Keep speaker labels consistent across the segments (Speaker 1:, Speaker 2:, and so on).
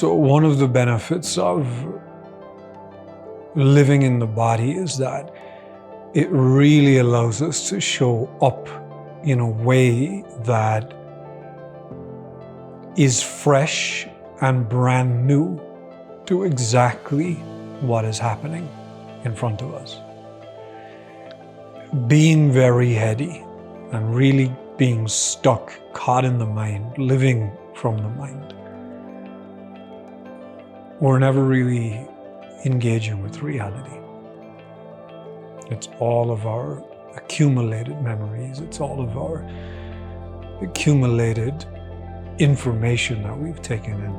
Speaker 1: So one of the benefits of living in the body is that it really allows us to show up in a way that is fresh and brand new to exactly what is happening in front of us. Being very heady and really being stuck, caught in the mind, living from the mind, we're never really engaging with reality. It's all of our accumulated memories. It's all of our accumulated information that we've taken in.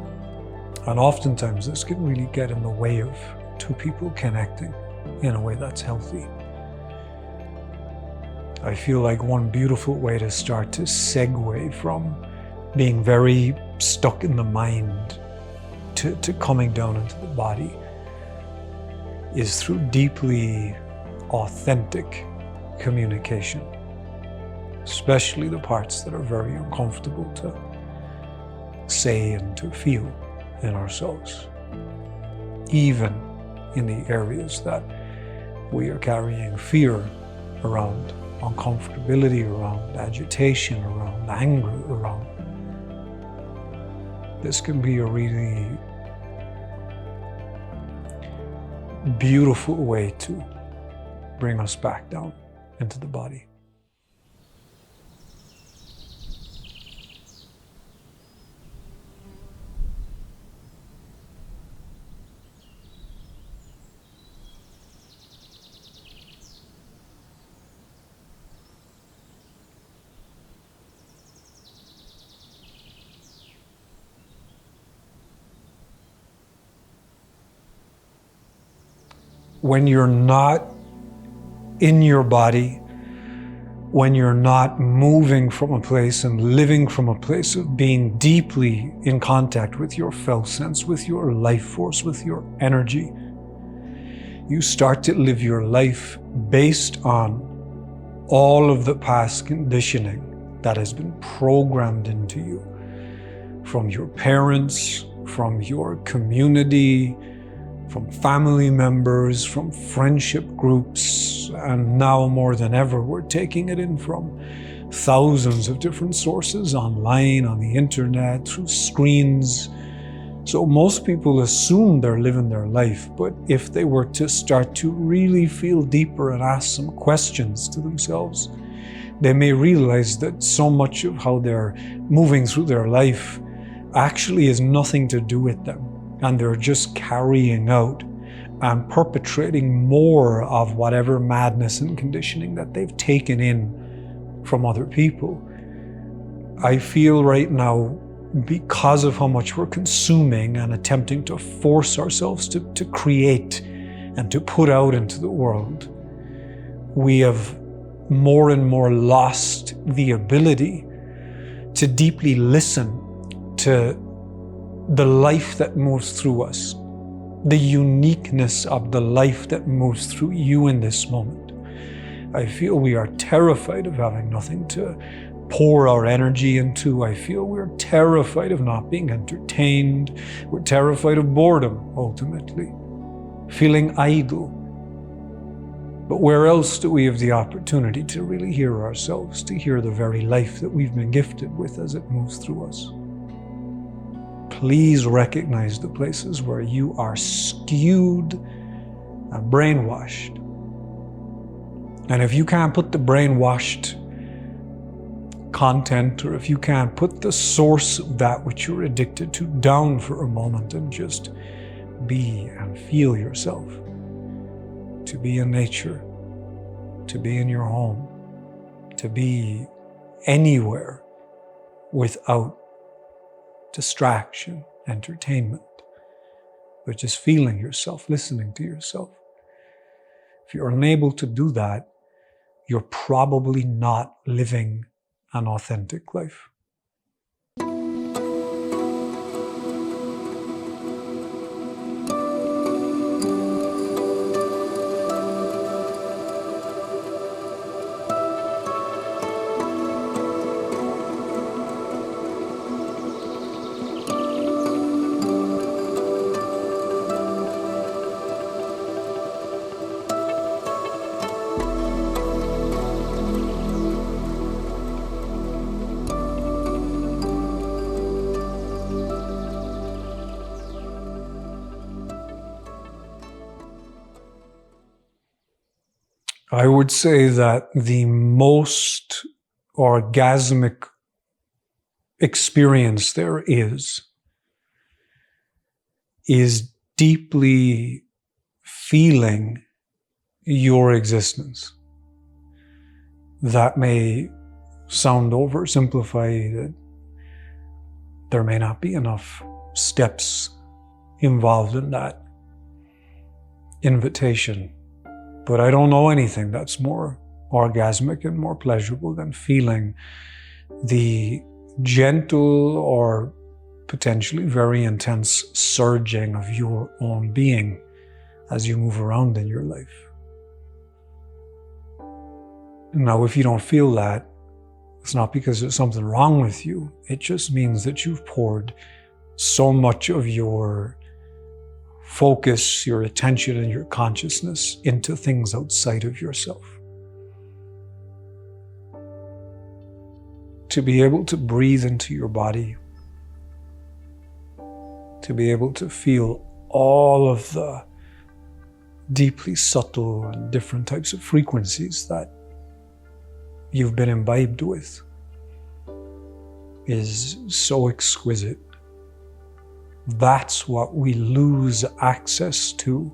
Speaker 1: And oftentimes this can really get in the way of two people connecting in a way that's healthy. I feel like one beautiful way to start to segue from being very stuck in the mind to coming down into the body is through deeply authentic communication, especially the parts that are very uncomfortable to say and to feel in ourselves, even in the areas that we are carrying fear around, uncomfortability around, agitation around, anger around. This can be a really beautiful way to bring us back down into the body. When you're not in your body, when you're not moving from a place and living from a place of being deeply in contact with your felt sense, with your life force, with your energy, you start to live your life based on all of the past conditioning that has been programmed into you from your parents, from your community, from family members, from friendship groups, and now more than ever, we're taking it in from thousands of different sources, online, on the internet, through screens. So most people assume they're living their life, but if they were to start to really feel deeper and ask some questions to themselves, they may realize that so much of how they're moving through their life actually has nothing to do with them. And they're just carrying out and perpetrating more of whatever madness and conditioning that they've taken in from other people. I feel right now, because of how much we're consuming and attempting to force ourselves to create and to put out into the world, we have more and more lost the ability to deeply listen to the life that moves through us, the uniqueness of the life that moves through you in this moment. I feel we are terrified of having nothing to pour our energy into. I feel we're terrified of not being entertained. We're terrified of boredom, ultimately, feeling idle. But where else do we have the opportunity to really hear ourselves, to hear the very life that we've been gifted with as it moves through us? Please recognize the places where you are skewed and brainwashed. And if you can't put the brainwashed content, or if you can't put the source of that which you're addicted to down for a moment and just be and feel yourself, to be in nature, to be in your home, to be anywhere without distraction, entertainment, but just feeling yourself, listening to yourself. If you're unable to do that, you're probably not living an authentic life. I would say that the most orgasmic experience there is deeply feeling your existence. That may sound oversimplified. There may not be enough steps involved in that invitation. But I don't know anything that's more orgasmic and more pleasurable than feeling the gentle or potentially very intense surging of your own being as you move around in your life. Now, if you don't feel that, it's not because there's something wrong with you. It just means that you've poured so much of your focus, your attention, and your consciousness into things outside of yourself. To be able to breathe into your body, to be able to feel all of the deeply subtle and different types of frequencies that you've been imbibed with is so exquisite. That's what we lose access to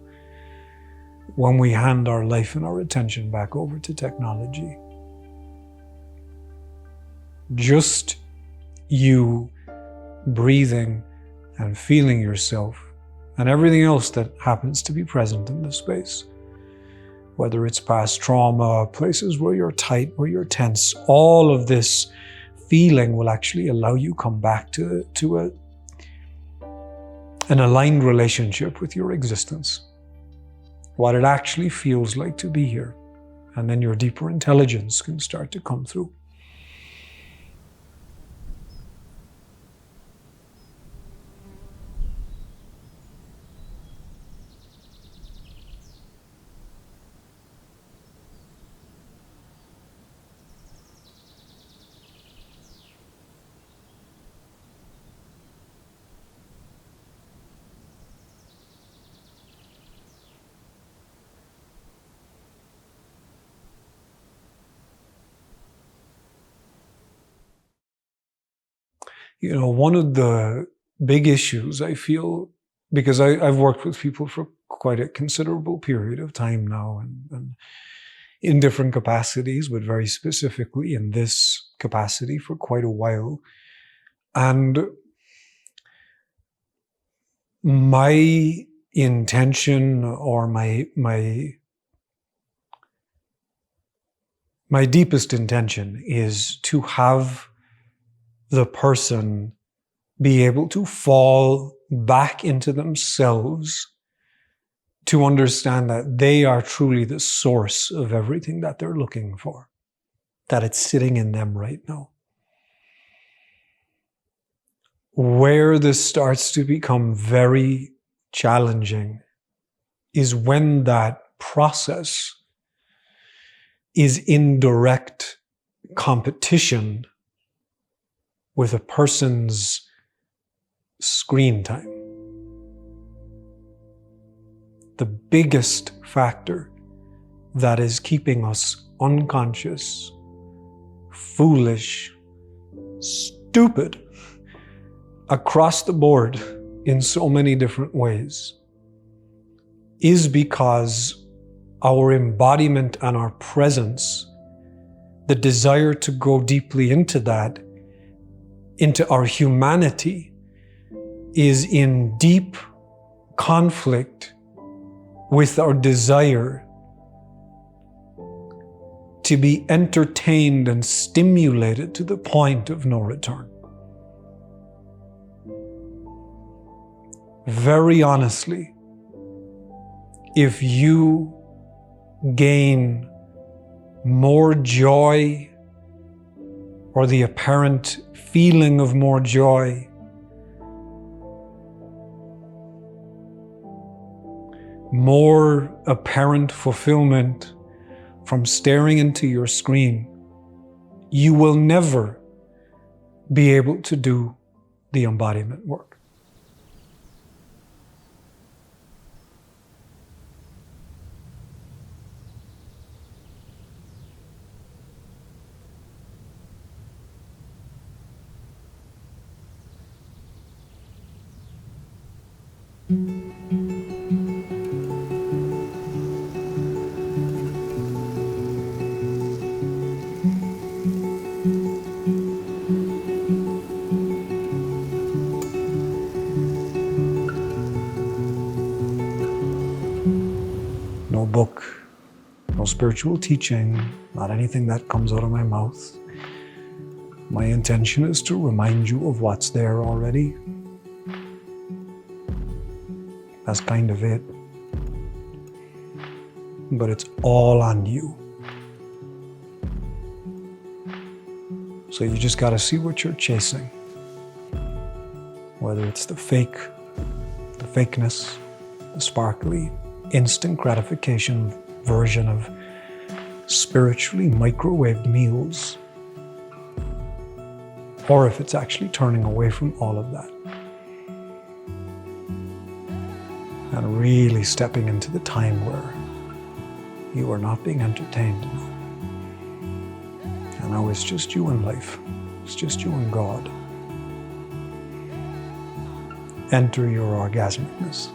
Speaker 1: when we hand our life and our attention back over to technology. Just you breathing and feeling yourself and everything else that happens to be present in the space. Whether it's past trauma, places where you're tight, where you're tense, all of this feeling will actually allow you come back to an aligned relationship with your existence. What it actually feels like to be here. And then your deeper intelligence can start to come through. You know, one of the big issues I feel, because I've worked with people for quite a considerable period of time now and in different capacities, but very specifically in this capacity for quite a while. And my intention or my deepest intention is to have the person be able to fall back into themselves to understand that they are truly the source of everything that they're looking for, that it's sitting in them right now. Where this starts to become very challenging is when that process is in direct competition with a person's screen time. The biggest factor that is keeping us unconscious, foolish, stupid, across the board in so many different ways is because our embodiment and our presence, the desire to go deeply into that, into our humanity, is in deep conflict with our desire to be entertained and stimulated to the point of no return. Very honestly, if you gain more joy or the apparent feeling of more joy, more apparent fulfillment from staring into your screen, you will never be able to do the embodiment work. No book, no spiritual teaching, not anything that comes out of my mouth. My intention is to remind you of what's there already. That's kind of it. But it's all on you. So you just got to see what you're chasing. Whether it's the fake, the fakeness, the sparkly, instant gratification version of spiritually microwaved meals, or if it's actually turning away from all of that and really stepping into the time where you are not being entertained enough. And now it's just you and life. It's just you and God. Enter your orgasmicness.